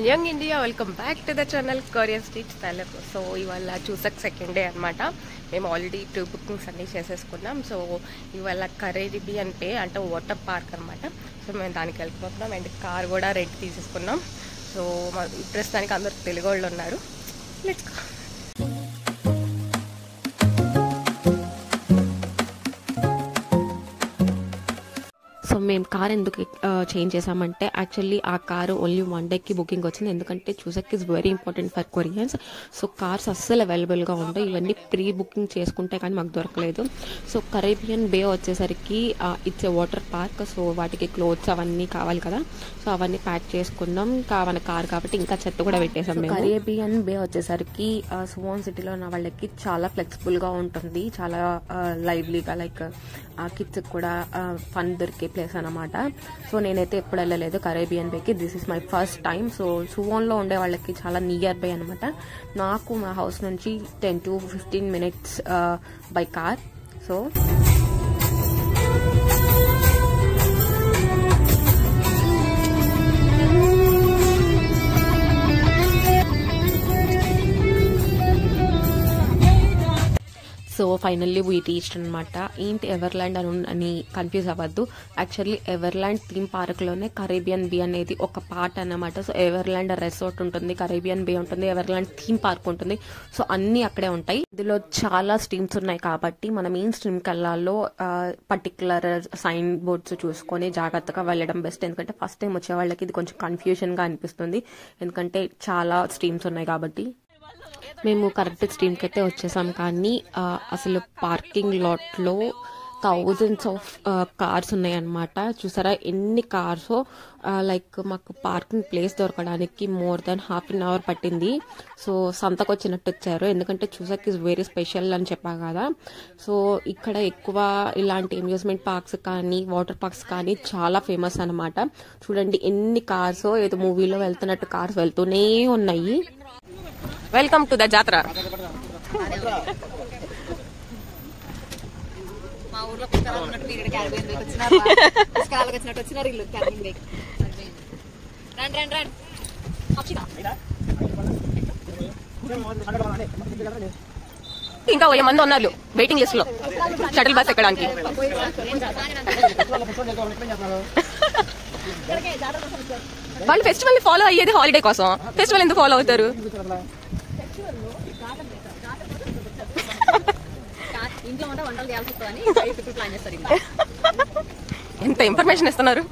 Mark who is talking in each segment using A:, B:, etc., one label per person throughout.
A: Young India welcome back to the channel Korean streets Telugu. So ఇవాళ చూసాక second day అనమాట. మేము ఆల్రెడీ ప్రీ బుకింగ్స్ అన్నీ చేసేసుకున్నాం. సో ఇవాళ కరేబియన్ బే అంటే వాటర్ పార్క్ అనమాట. సో మేము దానికి వెళ్ళిపోతున్నాం అండ్ కార్ కూడా రెంట్ తీసేసుకున్నాం. సో ప్రస్తుతానికి అందరూ తెలుగు వాళ్ళు ఉన్నారు. Let's go.
B: సో మేము కార్ ఎందుకు చేంజ్ చేసామంటే యాక్చువల్లీ ఆ కారు ఓన్లీ 1 డేకి బుకింగ్ వచ్చింది. ఎందుకంటే Chuseok is very important for Koreans. So cars అస్సలు అవైలబుల్గా ఉంటాయి. ఇవన్నీ ప్రీ బుకింగ్ చేసుకుంటే కానీ మాకు దొరకలేదు. సో కరేబియన్ బే వచ్చేసరికి it's a water park. So వాటికి క్లోత్స్ అవన్నీ కావాలి కదా, సో అవన్నీ ప్యాక్ చేసుకున్నాం. మన కార్ కాబట్టి ఇంకా చెత్త కూడా పెట్టేసాం. కరేబియన్ బే వచ్చేసరికి సువోన్ సిటీలో ఉన్న వాళ్ళకి చాలా ఫ్లెక్సిబుల్గా ఉంటుంది, చాలా లైవ్లీగా, లైక్ కిడ్స్ కూడా ఫన్ దొరికే ప్లేస్ అనమాట. సో నేనైతే ఎప్పుడు వెళ్ళలేదు కరేబియన్ బేకి. This is my first time. So సువోన్లో ఉండే వాళ్ళకి చాలా నియర్ బై అనమాట. నాకు మా హౌస్ నుంచి 10 to 15 minutes by car. So so finally we reached అనమాట. ఏంటి ఎవర్లాండ్ అని కన్ఫ్యూజ్ అవ్వద్దు. యాక్చువల్లీ ఎవర్లాండ్ థీమ్ పార్క్లోనే కరేబియన్ బే అనేది ఒక పార్ట్ అన్నమాట. సో ఎవర్లాండ్ రెసార్ట్ ఉంటుంది, కరేబియన్ బే ఉంటుంది, ఎవర్లాండ్ థీమ్ పార్క్ ఉంటుంది. సో అన్నీ అక్కడే ఉంటాయి. ఇందులో చాలా స్ట్రీమ్స్ ఉన్నాయి కాబట్టి మనం ఏం స్ట్రీమ్కి వెళ్ళాలో పర్టికులర్ సైన్ బోర్డ్స్ చూసుకొని జాగ్రత్తగా వెళ్ళడం బెస్ట్. ఎందుకంటే ఫస్ట్ టైం వచ్చే వాళ్ళకి ఇది కొంచెం కన్ఫ్యూజన్గా అనిపిస్తుంది, ఎందుకంటే చాలా స్ట్రీమ్స్ ఉన్నాయి కాబట్టి. మేము కరెక్ట్ స్ట్రీమ్కి అయితే వచ్చేసాం, కానీ అసలు పార్కింగ్ లాట్లో థౌజండ్స్ ఆఫ్ కార్స్ ఉన్నాయన్నమాట. చూసారా ఎన్ని కార్స్. లైక్ మాకు పార్కింగ్ ప్లేస్ దొరకడానికి మోర్ దెన్ ½ an hour పట్టింది. సో సంతకు వచ్చినట్టు వచ్చారు, ఎందుకంటే చూసాక ఈజ్ వెరీ స్పెషల్ అని చెప్పా కదా. సో ఇక్కడ ఎక్కువ ఇలాంటి అమ్యూజ్మెంట్ పార్క్స్ కానీ వాటర్ పార్క్స్ కానీ చాలా ఫేమస్ అనమాట. చూడండి ఎన్ని కార్స్, ఏదో మూవీలో వెళ్తున్నట్టు కార్స్ వెళ్తూనే ఉన్నాయి.
A: వెల్కమ్ టు ద జాతర.
C: మా ఊర్లో పుస్తకాలు ఉన్నట్టు మీరు క్యారిబియన్ బేకి వచ్చినారు, పుస్తకాలకు వచ్చినట్టు వచ్చినారు ఇల్లు క్యారిబియన్ బేకి. రండి రండి రండి.
A: ఇంకా 1000 మంది ఉన్నారు వెయిటింగ్ లిస్ట్ లో షటిల్ బస్ ఎక్కడానికి. వాళ్ళు ఫెస్టివల్ ని ఫాలో అయ్యేది హాలిడే కోసం, ఫెస్టివల్ ఎందుకు ఫాలో అవుతారు?
C: ఇంట్లో ఉంటే వంటలు చేయాల్సి వస్తుందని ప్లాన్ చేస్తారు.
A: ఎంత ఇన్ఫర్మేషన్ ఇస్తున్నారు.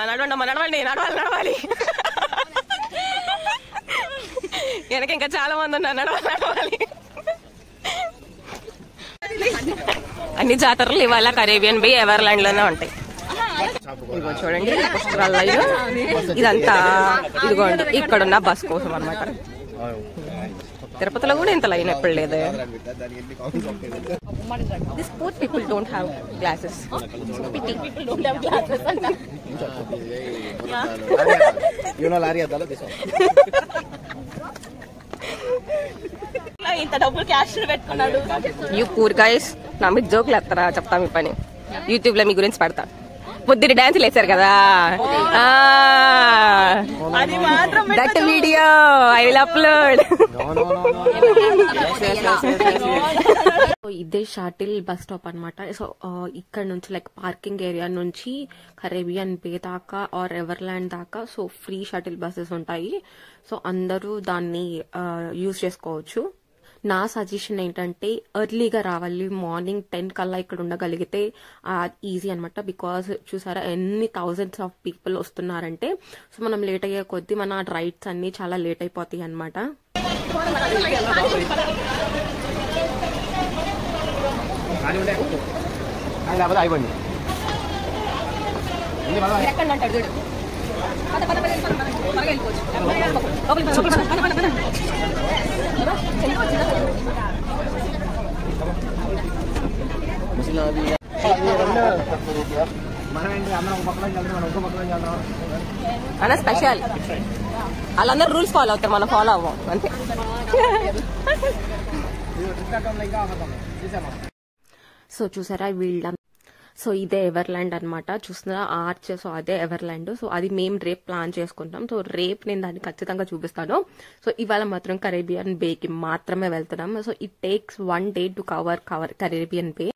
A: నడవండి అమ్మా, నడవండి, నడవాలి నడవాలి. వెనక ఇంకా చాలా మంది ఉన్నారు, నడవాలి నడవాలి. అన్ని జాతరలు ఇవాళ కరేబియన్ బే ఎవర్లాండ్ లోనే ఉంటాయి. ఇదిగో చూడండి పుష్కరాల లైన్ ఇదంతా. ఇదిగోండి ఇక్కడున్న బస్ కోసం అనమాట. తిరుపతిలో కూడా ఇంత లైన్ ఎప్పుడు లేదు. This poor people don't have glasses.
C: ఇంత డబ్బులు క్యాష్ పెట్టుకున్నాడు.
A: యూ పూర్ గైస్, నా మీద జోకులు ఎత్తారా? చెప్తా మీ పని. యూట్యూబ్ లో మీ గురించి పెడతా. పొద్దున డాన్సులు వేసారు కదా, that video I will upload.
B: ఇదే షటిల్ బస్ స్టాప్ అనమాట. సో ఇక్కడ నుంచి లైక్ పార్కింగ్ ఏరియా నుంచి కరేబియన్ బే దాకా ఆర్ ఎవర్లాండ్ దాకా సో ఫ్రీ షటిల్ బస్సెస్ ఉంటాయి. సో అందరూ దాన్ని యూజ్ చేసుకోవచ్చు. నా సజెషన్ ఏంటంటే ఎర్లీగా రావాలి. మార్నింగ్ 10 కల్లా ఇక్కడ ఉండగలిగితే ఈజీ అనమాట. బికాస్ చూసారా ఎన్ని థౌజండ్స్ ఆఫ్ పీపుల్ వస్తున్నారంటే, సో మనం లేట్ అయ్యే కొద్దీ మన రైడ్స్ అన్ని చాలా లేట్ అయిపోతాయి అనమాట.
A: అన్న స్పెషల్ వాళ్ళందరూ రూల్స్ ఫాలో అవుతారు, మనం ఫాలో అవ్వం అంతే.
B: సో చూసారా వీళ్ళ సో ఇదే ఎవర్లాండ్ అనమాట, చూస్తున్నా ఆర్చ్. సో అదే ఎవర్లాండ్. సో అది మేము రేపు ప్లాన్ చేసుకుంటాం. సో రేపు నేను దాన్ని ఖచ్చితంగా చూపిస్తాను. సో ఇవాళ మాత్రం కరేబియన్ బేకి మాత్రమే వెళ్తున్నాం. So it takes 1 day to cover Caribbean bay.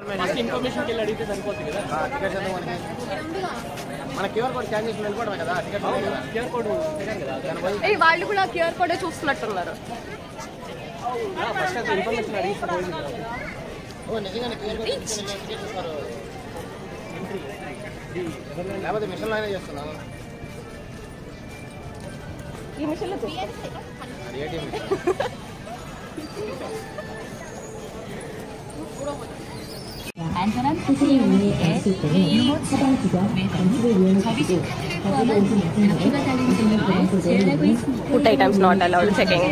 A: వాళ్ళు కూడా క్యూఆర్ కోడ్ చూస్తున్నట్టున్నారు.
D: లేకపోతే మిషన్ అయినా చేస్తున్నాను.
A: ఈ machine
E: 안전한 표시를 위해 일본 차량지가 전투를 이용하시고 거기에 오신 여성들의 바퀴가 달린 등을 제한하고 있습니다.
A: Food items not allowed checking.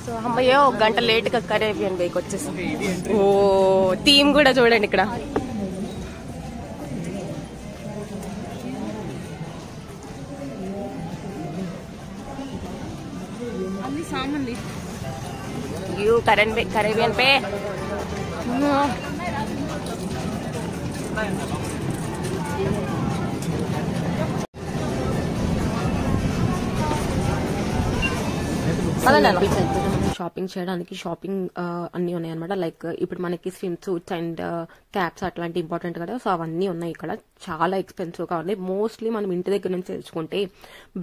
A: So అమ్మయ్యో 1 గంట లేట్ గా కరేబియన్ బేకి వచ్చేసింది. ఓ థీమ్ కూడా చూడండి ఇక్కడ.
C: అన్ని సామాన్లు
A: యూ కరేబియన్ బే.
B: షాపింగ్ చేయడానికి షాపింగ్ అన్ని ఉన్నాయి అనమాట. లైక్ ఇప్పుడు మనకి స్విమ్ సూట్స్ అండ్ క్యాప్స్ అట్లాంటి ఇంపార్టెంట్ కదా. సో అవన్నీ ఉన్నాయి ఇక్కడ. చాలా ఎక్స్పెన్సివ్ గా ఉన్నాయి. మోస్ట్లీ మనం ఇంటి దగ్గర నుంచి తెచ్చుకుంటే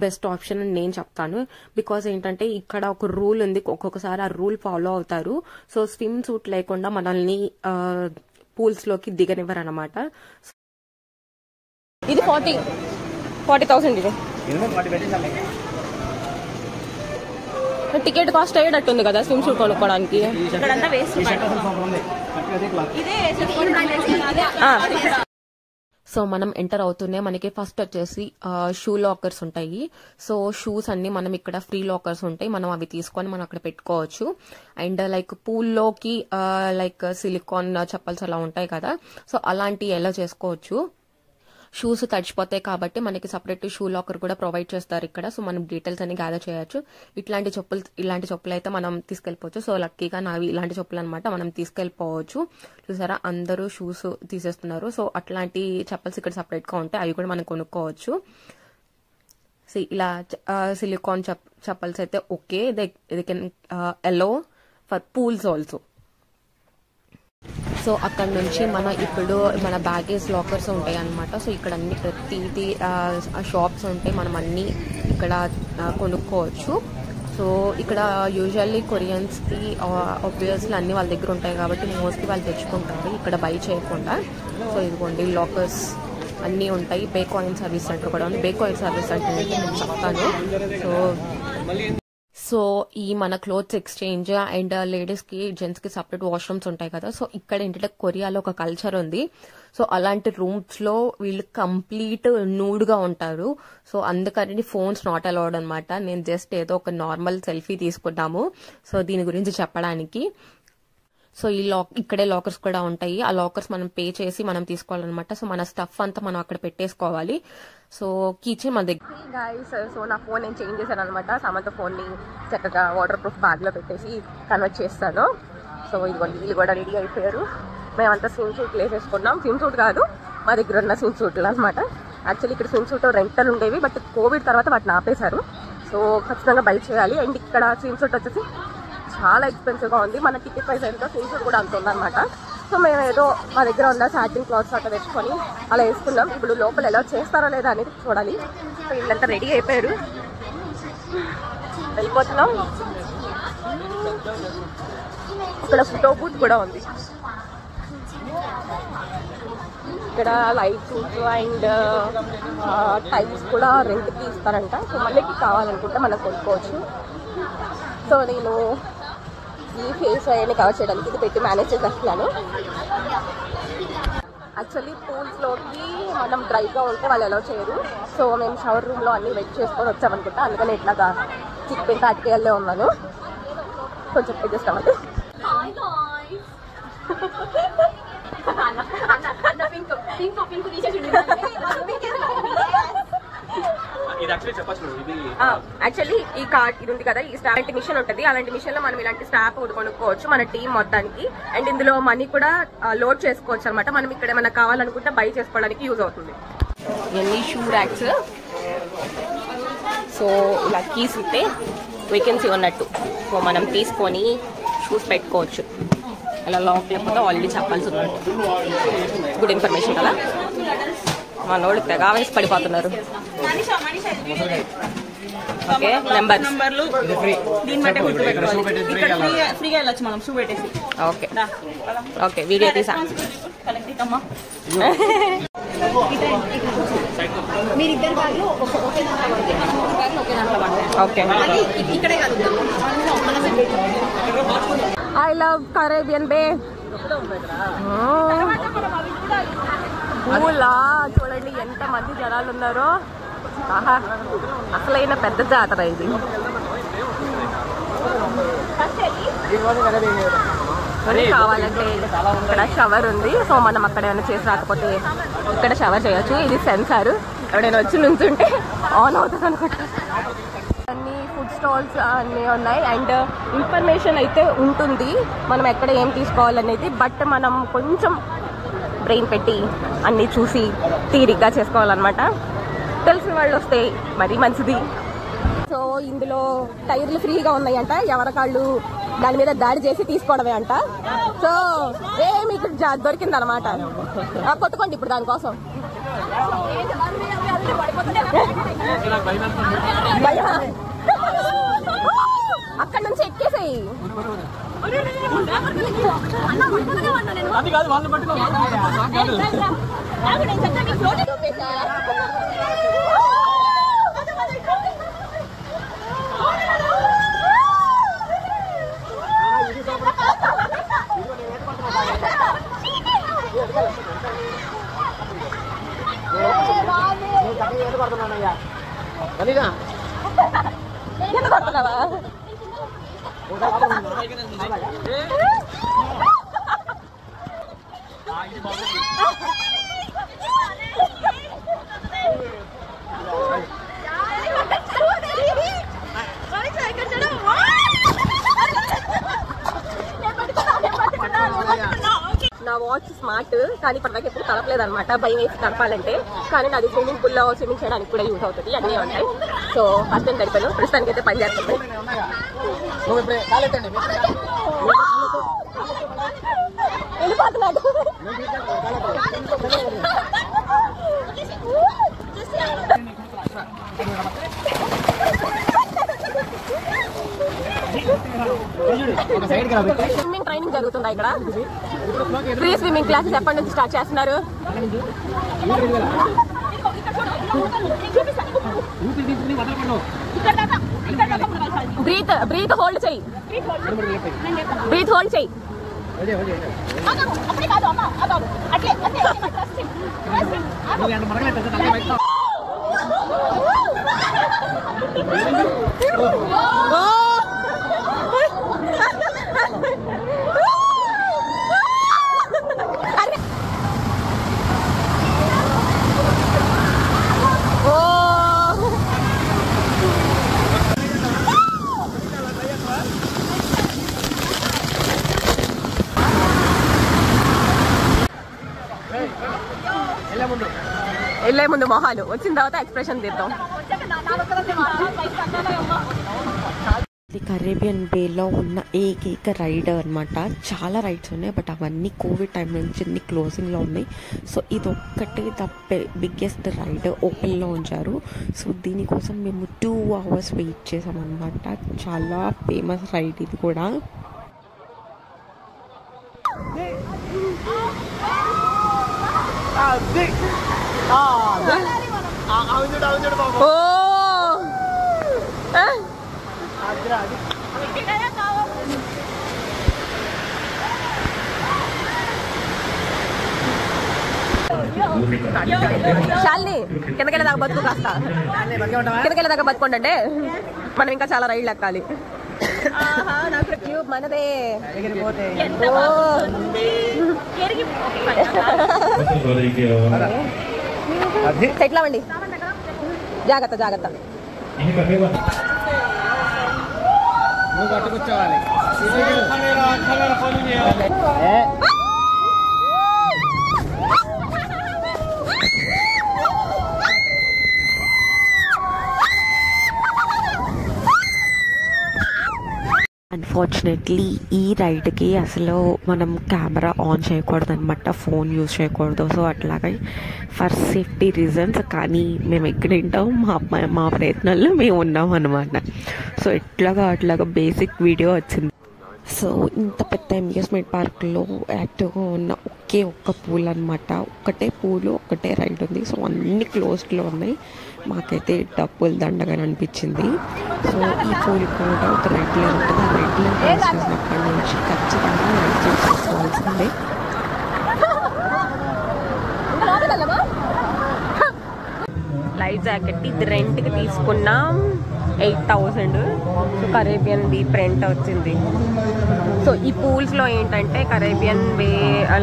B: బెస్ట్ ఆప్షన్ అని నేను చెప్తాను. బికాస్ ఏంటంటే ఇక్కడ ఒక రూల్ ఉంది, ఒక్కొక్కసారి ఆ రూల్ ఫాలో అవుతారు. సో స్విమ్ సూట్ లేకుండా మనల్ని పూల్స్ లోకి దిగనివ్వరు అనమాట.
A: ఇది 40,000 ఇది. టికెట్ కాస్ట్ అయ్యేటట్టుంది కదా స్విమ్ సూట్ కొనుక్కోవడానికి.
B: సో మనం ఎంటర్ అవుతూనే మనకి ఫస్ట్ వచ్చేసి షూ లాకర్స్ ఉంటాయి. సో షూస్ అన్ని మనం ఇక్కడ ఫ్రీ లాకర్స్ ఉంటాయి, మనం అవి తీసుకొని మనం అక్కడ పెట్టుకోవచ్చు. అండ్ లైక్ పూల్లోకి లైక్ సిలికాన్ చెప్పల్స్ అలా ఉంటాయి కదా, సో అలాంటివి ఎలా చేసుకోవచ్చు. షూస్ తడిచిపోతాయి కాబట్టి మనకి సపరేట్ షూ లాకర్ కూడా ప్రొవైడ్ చేస్తారు ఇక్కడ. సో మనం డీటెయిల్స్ అన్ని గ్యాదర్ చేయొచ్చు. ఇలాంటి చెప్పులు అయితే మనం తీసుకెళ్లిపోవచ్చు. సో లక్కీగా నావి ఇలాంటి చెప్పులు అనమాట, మనం తీసుకెళ్లిపోవచ్చు. చూసారా అందరూ షూస్ తీసేస్తున్నారు. సో అట్లాంటి చెప్పల్స్ ఇక్కడ సపరేట్ గా ఉంటాయి, అవి కూడా మనం కొనుక్కోవచ్చు. సో ఇలా సిలికాన్ చెప్పల్స్ అయితే okay, they can allow for pools also. So అక్కడ నుంచి మనం ఇప్పుడు మన బ్యాగేజ్ లాకర్స్ ఉంటాయి అనమాట. సో ఇక్కడ అన్ని ప్రతిదీ షాప్స్ ఉంటాయి, మనం అన్ని ఇక్కడ కొనుక్కోవచ్చు. సో ఇక్కడ యూజువల్లీ కొరియన్స్కి ఆబ్వియస్లీ అన్ని వాళ్ళ దగ్గర ఉంటాయి కాబట్టి మోస్ట్లీ వాళ్ళు తెచ్చుకుంటారు ఇక్కడ బై చేయకుండా. సో ఇదిగోండి లాకర్స్ అన్నీ ఉంటాయి. బే కాయిన్ సర్వీస్ సెంటర్ కూడా ఉంది. బే కాయిన్ సర్వీస్ సెంటర్ అంటే నేను చెప్తాను. సో ఈ మన క్లోత్స్ ఎక్స్చేంజ్ అండ్ లేడీస్ కి జెంట్స్ కి సపరేట్ వాష్రూమ్స్ ఉంటాయి కదా. సో ఇక్కడ ఏంటంటే కొరియాలో ఒక కల్చర్ ఉంది. సో అలాంటి రూమ్స్ లో వీళ్ళు కంప్లీట్ నూడ్ గా ఉంటారు. సో అందుకని ఫోన్స్ నాట్ అలౌడ్ అనమాట. నేను జస్ట్ ఏదో ఒక నార్మల్ సెల్ఫీ తీసుకున్నాము సో దీని గురించి చెప్పడానికి. సో ఈ ఇక్కడే లాకర్స్ కూడా ఉంటాయి. ఆ లాకర్స్ మనం పే చేసి మనం తీసుకోవాలన్నమాట. సో మన స్టఫ్ అంతా మనం అక్కడ పెట్టేసుకోవాలి. సో కీచే మన దగ్గర.
A: సో నా ఫోన్ నేను చేంజ్ చేశాను అనమాట. సమంత ఫోన్ ని చక్కగా వాటర్ ప్రూఫ్ బ్యాగ్ లో పెట్టేసి కన్వర్ట్ చేస్తాను. సో ఇదిగోండి వీళ్ళు కూడా రెడీ అయిపోయారు. మేమంతా స్విమ్ సూట్లు వేసేసుకున్నాం. స్విమ్ సూట్ కాదు, మా దగ్గర ఉన్న స్విమ్ సూట్లు అనమాట. యాక్చువల్లీ ఇక్కడ స్విమ్ సూట్ రెంటల్ ఉండేవి, బట్ కోవిడ్ తర్వాత వాటిని ఆపేశారు. సో ఖచ్చితంగా బై చేయాలి. అండ్ ఇక్కడ స్విమ్ సూట్ వచ్చేసి చాలా ఎక్స్పెన్సివ్ గా ఉంది. మన టికెట్ ప్రైస్ ఎంతో స్విమ్ సూట్ కూడా అంత ఉందన్నమాట. సో మేము ఏదో మా దగ్గర ఉన్న సాటిన్ క్లాత్స్ అట్లా తెచ్చుకొని అలా వేసుకున్నాం. ఇప్పుడు లోపల ఎలా చేస్తారో లేదా అనేది చూడాలి. సో వీళ్ళంతా రెడీ అయిపోయారు, వెళ్ళిపోతున్నాం. ఇక్కడ ఫోటో బూత్ కూడా ఉంది. ఇక్కడ లైట్ సూట్స్ అండ్ టైల్స్ కూడా రెంట్కి ఇస్తారంట. సో మనకి కావాలనుకుంటే మనం కొనుక్కోవచ్చు. సో నేను ఈ ఫేస్ అవన్నీ కవర్ చేయడానికి ఇది పెట్టి మేనేజ్ చేసేస్తున్నాను. యాక్చువల్లీ పూల్స్లోకి మనం డ్రైగా ఉంటే వాళ్ళు ఎలా చేయరు. సో మేము షవర్ రూమ్లో అన్నీ వెయిట్ చేసుకొని వచ్చామనుకుంటా. అందుకని ఇట్లాగా చిక్కిన తాటికేళ్ళే ఉన్నాను. కొంచెం అడ్జస్ట్ అవ్వండి. యాక్చువల్లీ ఈ కార్డ్ ఇది ఉంది కదా, ఈ స్టాంప్ మిషన్ ఉంటుంది. అలాంటి మిషన్ లో మనం ఇలాంటి స్టాప్ కొనుక్కోవచ్చు మన టీం మొత్తానికి. అండ్ ఇందులో మనీ కూడా లోడ్ చేసుకోవచ్చు అనమాట. మనం ఇక్కడ ఏమైనా కావాలనుకుంటే బై చేసుకోవడానికి యూజ్ అవుతుంది. ఇవన్నీ షూ ర్యాక్స్. సో ఇలా కీస్ ఉంటే వేకెన్సీ ఉన్నట్టు. సో మనం తీసుకొని షూస్ పెట్టుకోవచ్చు. అలా లాక్ లేకపోతే ఆల్రెడీ చెప్పాల్సి ఉంది. గుడ్ ఇన్ఫర్మేషన్ కదా. మనోళ్ళు తెగా వేసి పడిపోతున్నారు. ఓకే, నెంబర్లు ఓకే ఓకే, వీడియో తీసా. ఓకే, ఐ లవ్ కరేబియన్ బే. పూలా చూడండి ఎంత మంది జనాలు ఉన్నారో. ఆహా, అసలైన పెద్ద జాతర ఇది. కావాలంటే ఇక్కడ షవర్ ఉంది. సో మనం అక్కడ ఏమైనా చేసి రాకపోతే ఇక్కడ షవర్ చేయొచ్చు. ఇది సెన్సార్, ఎవడైనా వచ్చి నుంచుంటే ఆన్ అవుతుంది అనుకుంటా. అన్ని ఫుడ్ స్టాల్స్ అన్నీ ఉన్నాయి. అండ్ ఇన్ఫర్మేషన్ అయితే ఉంటుంది మనం ఎక్కడ ఏం తీసుకోవాలనేది. బట్ మనం కొంచెం బ్రెయిన్ పెట్టి అన్నీ చూసి తీరిగ్గా చేసుకోవాలన్నమాట. తెలిసిన వాళ్ళు వస్తే మరీ మంచిది. సో ఇందులో టైర్లు ఫ్రీగా ఉన్నాయంట. ఎవరికాళ్ళు దాని మీద దాడి చేసి తీసుకోవడమే అంట. సో మీకు దొరికింది అనమాట. కొట్టుకోండి ఇప్పుడు దానికోసం. అక్కడ నుంచి ఎక్కేసేయి. ఎందుకు కొడుతున్నావా? నా వాచ్ స్మార్ట్, కానీ ఇప్పటిదాకా ఎప్పుడు తడపలేదు అనమాట. భయం వేసి తడపాలంటే. కానీ నాది స్విమ్మింగ్ పూల్లో స్విమ్మింగ్ చేయడానికి కూడా యూజ్ అవుతుంది. అన్నీ ఉంటాయి. సో ఫస్ట్ టైం తడిపాను. ప్రస్తుతానికి అయితే పని చేస్తుంది. వెళ్ళిపోతున్నాడు. స్విమ్మింగ్ ట్రైనింగ్ జరుగుతుందా ఇక్కడ? ఫ్రీ స్విమ్మింగ్ క్లాసెస్ ఎప్పటి నుంచి స్టార్ట్ చేస్తున్నారు? బ్రీత్ హోల్డ్ చెయ్యి. బ్రీత్ హోల్డ్ చెయ్యి. వెళ్ళే ముందు మొహాలు వచ్చిన తర్వాత ఎక్స్ప్రెషన్ తీద్దాం.
B: ఇది కరేబియన్ బేలో ఉన్న ఏకైక రైడ్ అనమాట. చాలా రైడ్స్ ఉన్నాయి, బట్ అవన్నీ కోవిడ్ టైం నుంచి అన్ని క్లోజింగ్లో ఉన్నాయి. సో ఇది ఒక్కటే బిగ్గెస్ట్ రైడ్ ఓపెన్లో ఉంచారు. సో దీనికోసం మేము 2 hours వెయిట్ చేసామన్నమాట. చాలా ఫేమస్ రైడ్ ఇది కూడా.
A: శాలిని కిందకెళ్ళేదాకా బతుకు, కాస్త కిందకెళ్ళేదాకా బతుకోండి. మనం ఇంకా చాలా రైళ్ళు ఎక్కాలి. మనదే సెటిల్ అవ్వండి. జాగ్రత్త జాగ్రత్త.
D: నువ్వు పట్టుకొచ్చేవాలి.
B: అన్ఫార్చునేట్లీ ఈ రైడ్కి అసలు మనం కెమెరా ఆన్ చేయకూడదు అనమాట, ఫోన్ యూజ్ చేయకూడదు. సో అట్లాగే ఫర్ సేఫ్టీ రీజన్స్ కానీ మేము ఎక్కడ వింటాం మా ప్రయత్నాల్లో మేము ఉన్నాం అనమాట. సో అట్లాగా బేసిక్ వీడియో వచ్చింది. సో ఇంత పెద్ద అమ్యూజ్మెంట్ పార్క్లో యాక్టివ్గా ఉన్న ఒకే ఒక్క పూల్ అనమాట, ఒక్కటే పూలు ఒకటే రైడ్ ఉంది. సో అన్ని క్లోజ్డ్లో ఉన్నాయి. మాకైతే డబ్బులు దండగా అనిపించింది. సో ఈ పూల్ కూడా ఒక రైడ్లో ఉంటుంది. ఆ రైడ్లో చేసినప్పటి నుంచి ఖచ్చితంగా రైడ్ చేసుకోవాల్సిందే.
A: లైఫ్ జాకెట్ ఇది రెంట్కి తీసుకున్నాం 8,000. సో కరేబియన్ బీ ప్రింట్ వచ్చింది. సో ఈ పూల్స్లో ఏంటంటే కరేబియన్ బే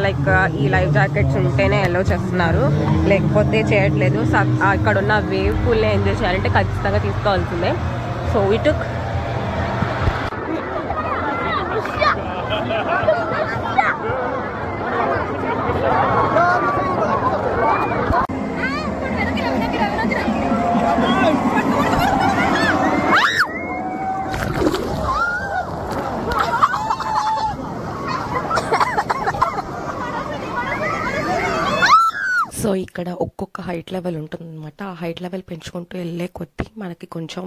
A: లైక్ ఈ లైఫ్ జాకెట్స్ ఉంటేనే అలో చేస్తున్నారు, లేకపోతే చేయట్లేదు. ఇక్కడ ఉన్న వేవ్ పూల్ని ఎంజాయ్ చేయాలంటే ఖచ్చితంగా తీసుకోవాల్సిందే. సో ఇటు
B: సో ఇక్కడ ఒక్కొక్క హైట్ లెవెల్ ఉంటుందన్నమాట. ఆ హైట్ లెవెల్ పెంచుకుంటూ వెళ్ళే కొద్దీ మనకి కొంచెం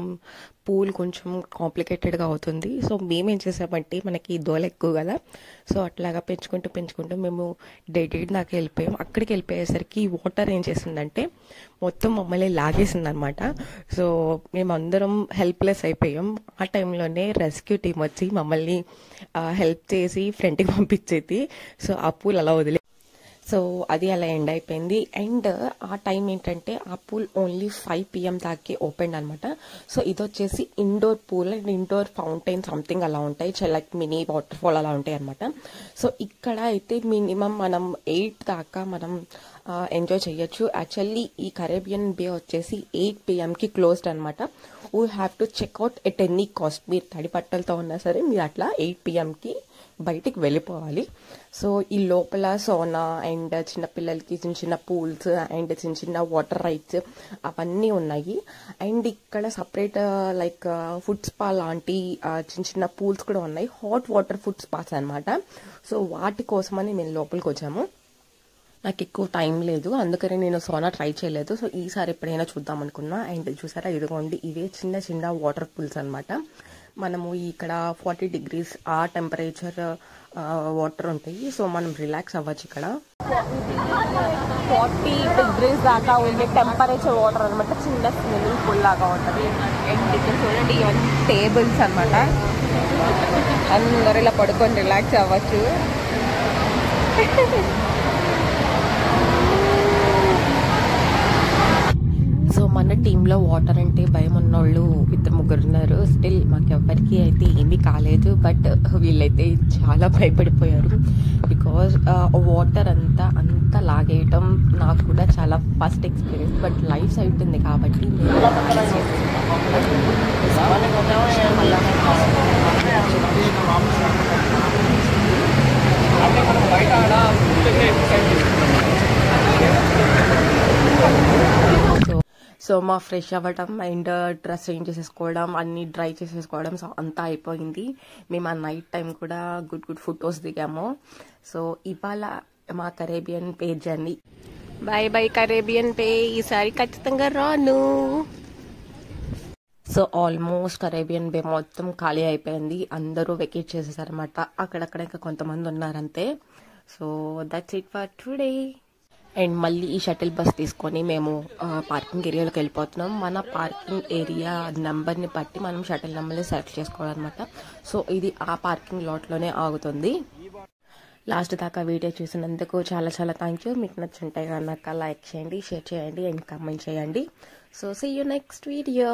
B: పూల్ కొంచెం కాంప్లికేటెడ్గా అవుతుంది. సో మేమేం చేసామంటే మనకి దోల ఎక్కువ కదా, సో అట్లాగా పెంచుకుంటూ మేము డెడ్ దాకా వెళ్ళిపోయాం. అక్కడికి వెళ్ళిపోయేసరికి వాటర్ ఏం చేసిందంటే మొత్తం మమ్మల్ని లాగేసింది అనమాట. సో మేమందరం హెల్ప్లెస్ అయిపోయాం. ఆ టైంలోనే రెస్క్యూ టీం వచ్చి మమ్మల్ని హెల్ప్ చేసి ఫ్రంట్కి పంపించేది. సో ఆ పూల్ అలా వదిలే. సో అది అలా ఎండ్ అయిపోయింది. అండ్ ఆ టైం ఏంటంటే ఆ పూల్ ఓన్లీ 5 PM దాకా ఓపెన్ అనమాట. సో ఇది వచ్చేసి indoor pool and indoor fountain something అలా ఉంటాయి, లైక్ మినీ వాటర్ ఫాల్ అలా ఉంటాయి అనమాట. సో ఇక్కడ అయితే మినిమం మనం 8 దాకా మనం ఎంజాయ్ చేయొచ్చు. యాక్చువల్లీ ఈ కరేబియన్ బే వచ్చేసి 8 PMకి క్లోజ్డ్ అనమాట. We have to checkout at any cost. మీరు తడి బట్టలతో ఉన్నా సరే మీరు అట్లా 8 PMకి బయటికి వెళ్ళిపోవాలి. సో ఈ లోపల సోనా అండ్ చిన్నపిల్లలకి చిన్న పూల్స్ అండ్ చిన్న వాటర్ రైడ్స్ అవన్నీ ఉన్నాయి. అండ్ ఇక్కడ సపరేట్ లైక్ ఫుడ్ స్పా లాంటి చిన్న పూల్స్ కూడా ఉన్నాయి, హాట్ వాటర్ ఫుడ్ స్పాస్ అనమాట. సో వాటి కోసమని మేము లోపలికి వచ్చాము. నాకు ఎక్కువ టైం లేదు, అందుకని నేను సోనా ట్రై చేయలేదు. సో ఈసారి ఎప్పుడైనా చూద్దాం అనుకున్నా. అండ్ చూసారా, ఇదిగోండి ఇవే చిన్న వాటర్ పూల్స్ అనమాట. మనము ఇక్కడ 40 degrees ఆ టెంపరేచర్ వాటర్ ఉంటాయి. సో మనం రిలాక్స్ అవ్వచ్చు. ఇక్కడ
A: 40 degrees దాకా ఉండే టెంపరేచర్ వాటర్ అనమాట. చిన్న స్విమ్మింగ్ పూల్ లాగా ఉంటుంది. అండ్ ఇక్కడ చూడండి ఇవన్నీ టేబుల్స్ అనమాట. అందరూ ఇలా పడుకొని రిలాక్స్ అవ్వచ్చు.
B: సో మన టీంలో వాటర్ అంటే భయం ఉన్నోళ్ళు 2 ఉన్నారు. స్టిల్ మాకెవ్వరికి అయితే ఏమీ కాలేదు, బట్ వీళ్ళైతే చాలా భయపడిపోయారు. బికాజ్ వాటర్ అంతా లాగేయటం నాకు కూడా చాలా ఫస్ట్ ఎక్స్పీరియన్స్. బట్ లైఫ్ సైట్ ఉంది కాబట్టి సో మా ఫ్రెష్ అవ్వడం అండ్ డ్రెస్ చేంజ్ చేసేసుకోవడం, అన్ని డ్రై చేసేసుకోవడం, సో అంతా అయిపోయింది. మేము ఆ నైట్ టైం కూడా గుడ్ ఫొటోస్ దిగాము. సో ఇవాళ మా Caribbean pay journey.
A: By Caribbean pay. ఈసారి ఖచ్చితంగా రాను.
B: సో ఆల్మోస్ట్ కరేబియన్ బే మొత్తం ఖాళీ అయిపోయింది. అందరూ వెకేట్ చేసేసారనమాట. అక్కడక్కడ ఇంకా కొంతమంది ఉన్నారంతే. So that's it for today. And మళ్ళీ ఈ షటిల్ బస్ తీసుకొని మేము పార్కింగ్ ఏరియాలోకి వెళ్ళిపోతున్నాం. మన పార్కింగ్ ఏరియా నెంబర్ని బట్టి మనం షటిల్ నెంబర్ని సెలెక్ట్ చేసుకోవాలన్నమాట. సో ఇది ఆ పార్కింగ్ లాట్లోనే ఆగుతుంది. లాస్ట్ దాకా వీడియో చూసినందుకు చాలా థ్యాంక్ యూ. మీకు నచ్చుంటే కనుక లైక్ చేయండి, షేర్ చేయండి అండ్ కామెంట్ చేయండి. So see you next video.